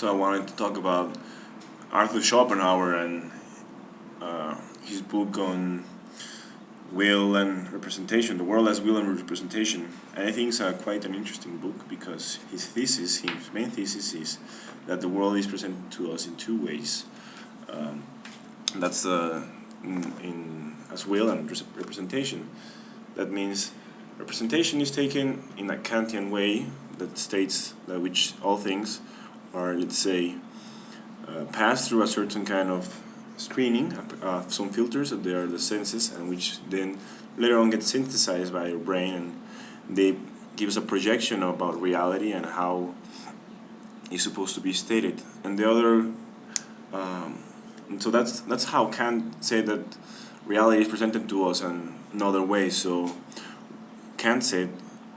So I wanted to talk about Arthur Schopenhauer and his book on will and representation, the world as will and representation. And I think it's quite an interesting book because his main thesis is that the world is presented to us in two ways. That's in as will and representation. That means representation is taken in a Kantian way that states that which all things are, let's say, pass through a certain kind of screening, some filters that they are the senses, and which then later on get synthesized by your brain, and they give us a projection about reality and how it's supposed to be stated. And the other, so that's how Kant said that reality is presented to us in another way. So Kant said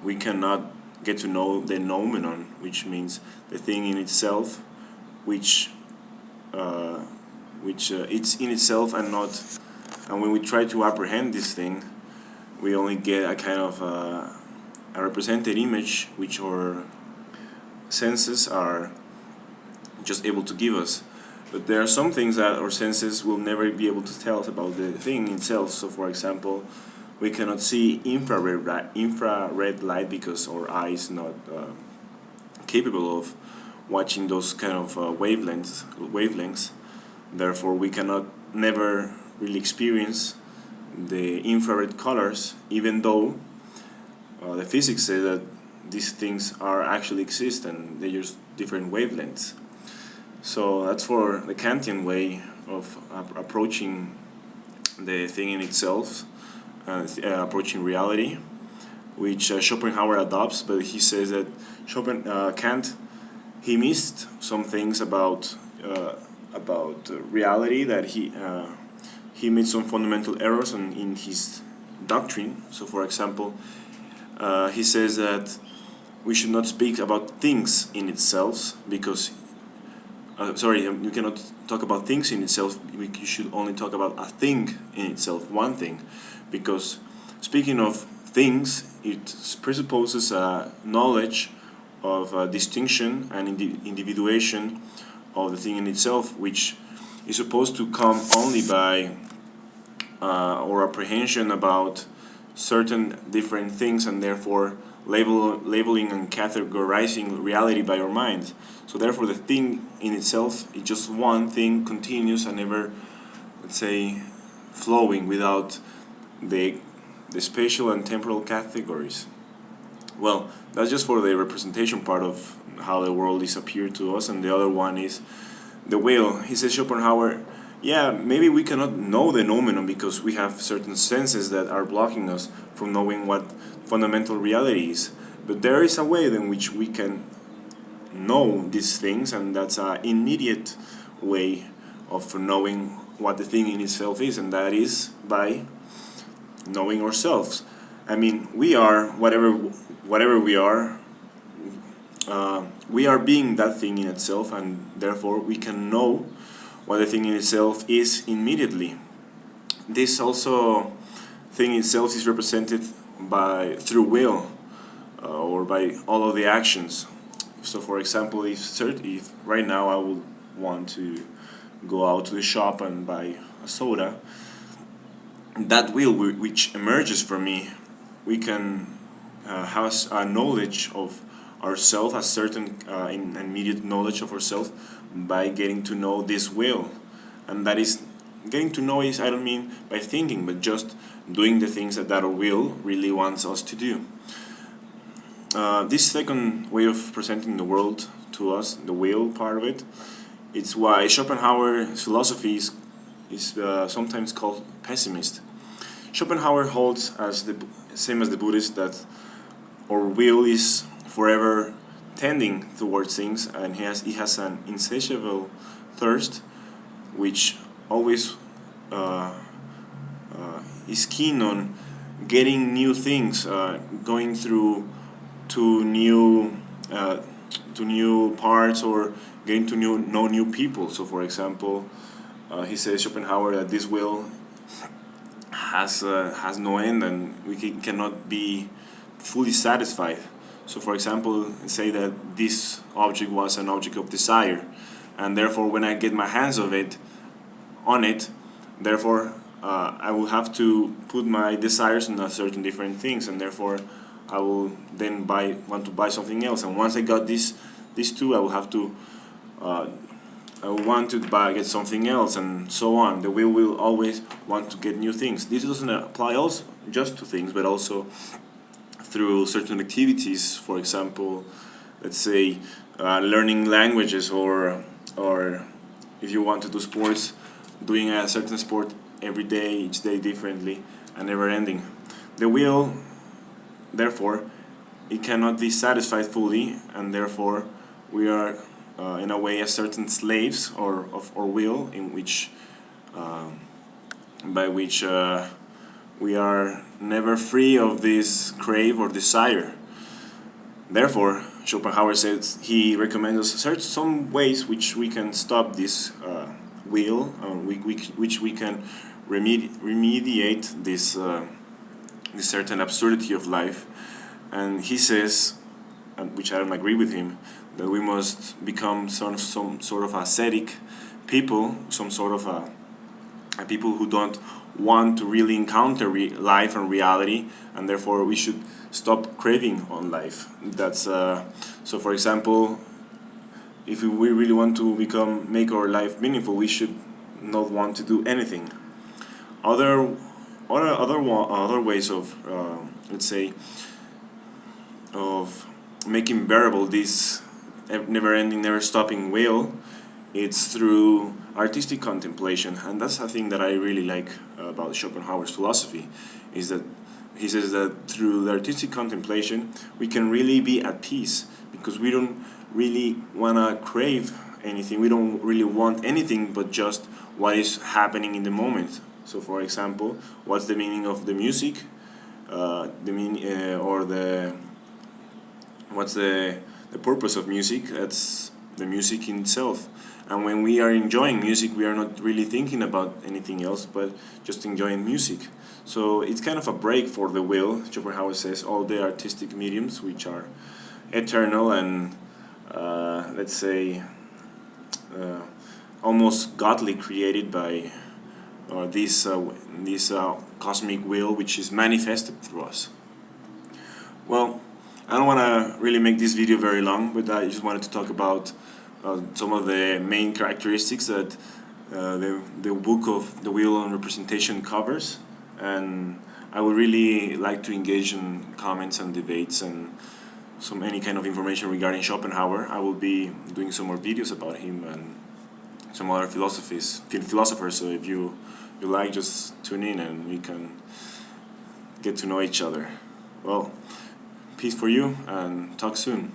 we cannot get to know the noumenon, which means the thing in itself, which it's in itself and not. And when we try to apprehend this thing, we only get a kind of a represented image, which our senses are just able to give us. But there are some things that our senses will never be able to tell us about the thing itself. So, for example, we cannot see infrared light because our eye is not capable of watching those kind of wavelengths. Therefore, we cannot never really experience the infrared colors, even though the physics say that these things are actually exist and they use different wavelengths. So that's for the Kantian way of approaching the thing in itself, approaching reality, which Schopenhauer adopts. But he says that Kant, he missed some things about reality, that he made some fundamental errors in his doctrine. So, for example, he says that we should not speak about things in itself because you cannot talk about things in itself. You should only talk about a thing in itself, one thing, because speaking of things, it presupposes a knowledge of distinction and individuation of the thing in itself, which is supposed to come only by our apprehension about certain different things, and therefore labeling and categorizing reality by our mind. So therefore the thing in itself is just one thing, continuous and never, let's say, flowing without the spatial and temporal categories. Well, that's just for the representation part of how the world is appeared to us, and the other one is the will. He says, Schopenhauer, yeah, maybe we cannot know the noumenon because we have certain senses that are blocking us from knowing what fundamental reality is. But there is a way in which we can know these things, and that's an immediate way of knowing what the thing in itself is, and that is by knowing ourselves. I mean, we are whatever we are. We are being that thing in itself, and therefore we can know what the thing in itself is immediately. This also thing itself is represented through will or by all of the actions. So, for example, if right now I would want to go out to the shop and buy a soda, that will which emerges from me, we can have a knowledge of ourselves, a certain immediate knowledge of ourselves by getting to know this will. And that is, getting to know is, I don't mean by thinking, but just doing the things that our will really wants us to do. This second way of presenting the world to us, the will part of it, it's why Schopenhauer's philosophy is sometimes called pessimist. Schopenhauer holds as the same as the Buddhist that our will is forever tending towards things, and he has an insatiable thirst, which always is keen on getting new things, going through to new parts, or getting to know new people. So, for example, he says, Schopenhauer, that this will has no end, and we cannot be fully satisfied. So for example, say that this object was an object of desire, and therefore when I get my hands on it, therefore I will have to put my desires on a certain different things, and therefore I will then want to buy something else. And once I got these two, I will have to I will want to get something else, and so on. The will always want to get new things. This doesn't apply also just to things, but also through certain activities. For example, let's say learning languages, or if you want to do sports, doing a certain sport every day, each day differently, and never ending. The will, therefore, it cannot be satisfied fully, and therefore we are in a way as certain slaves of our will, in which by which we are never free of this crave or desire. Therefore, Schopenhauer says he recommends us some ways which we can stop this will, which we can remediate this this certain absurdity of life. And he says, which I don't agree with him, that we must become some sort of ascetic people, some sort of a people who don't want to really encounter life and reality, and therefore we should stop craving on life. That's so. For example, if we really want to make our life meaningful, we should not want to do anything. Other ways of let's say of making bearable this never-ending, never-stopping will, it's through artistic contemplation. And that's a thing that I really like about Schopenhauer's philosophy, is that he says that through the artistic contemplation we can really be at peace, because we don't really want to crave anything, we don't really want anything but just what is happening in the moment. So for example, what's the meaning of the music, what's the purpose of music? That's the music in itself. And when we are enjoying music, we are not really thinking about anything else but just enjoying music. So it's kind of a break for the will. Schopenhauer says all the artistic mediums which are eternal and let's say almost godly, created by this cosmic will which is manifested through us. Well, I don't want to really make this video very long, but I just wanted to talk about some of the main characteristics that the book of The Will and Representation covers, and I would really like to engage in comments and debates and any kind of information regarding Schopenhauer. I will be doing some more videos about him and some other philosophers, so if you like, just tune in and we can get to know each other. Well, peace for you, and talk soon.